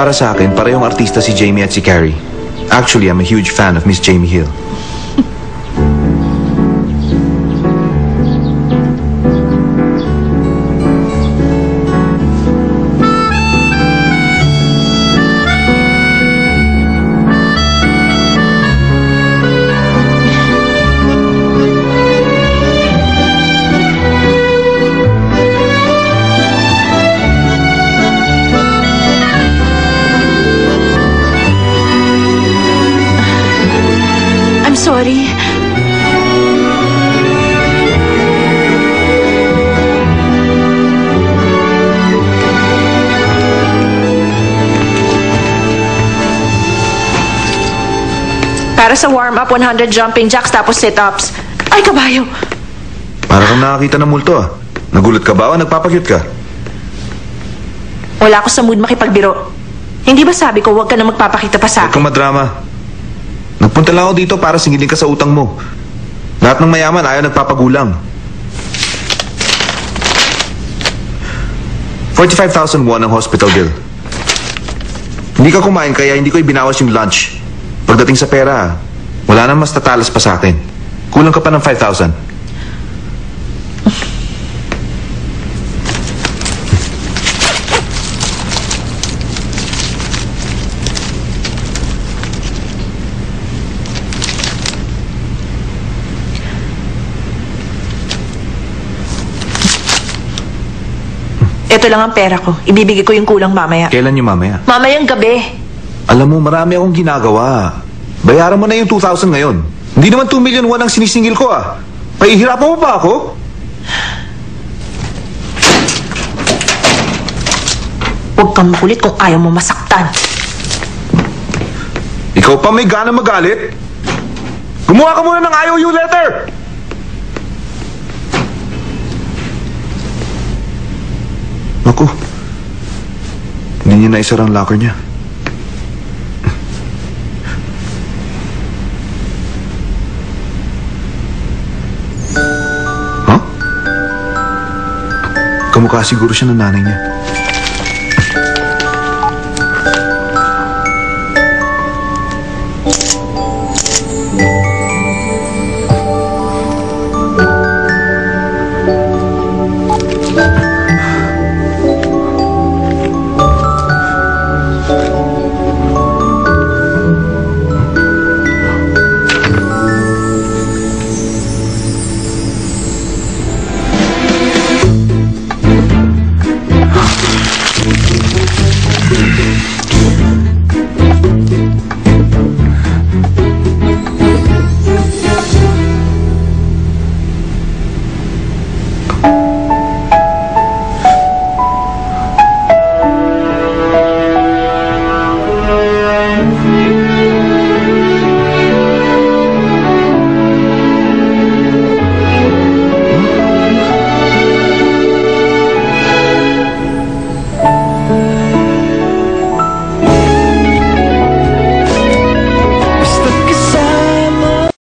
Para sa akin, parehong artista si Jamie at si Carrie. Actually, I'm a huge fan of Miss Jamie Hill. Sorry. Para sa warm-up, 100 jumping jacks tapos sit-ups. Ay, kabayo! Para kang nakakita ng multo ah. Nagulat ka ba o nagpapakyut ka? Wala ako sa mood makipagbiro. Hindi ba sabi ko huwag ka na magpapakita pa sa Huwag akin? kang madrama. Nagpunta lang ako dito para singilin ka sa utang mo. Lahat ng mayaman ayaw nagpapagulang. 45,000 won ang hospital bill. Hindi ka kumain kaya hindi ko ibinawas yung lunch. Pagdating sa pera, wala nang mas tatalas pa sa akin. Kulang ka pa ng 5,000. Ito lang ang pera ko. Ibibigay ko yung kulang mamaya. Kailan yung mamaya? Mamayang gabi. Alam mo, marami akong ginagawa. Bayaran mo na yung 2,000 ngayon. Hindi naman 2 million won ang sinisingil ko ah. Pahihirapan mo pa ako? Huwag kang makulit kung ayaw mo masaktan. Ikaw pa may gana magalit? Gumawa ka muna ng ayaw you letter! Naku, hindi niya naisara ang locker niya. Huh? Kamukha siguro siya ng nanay niya.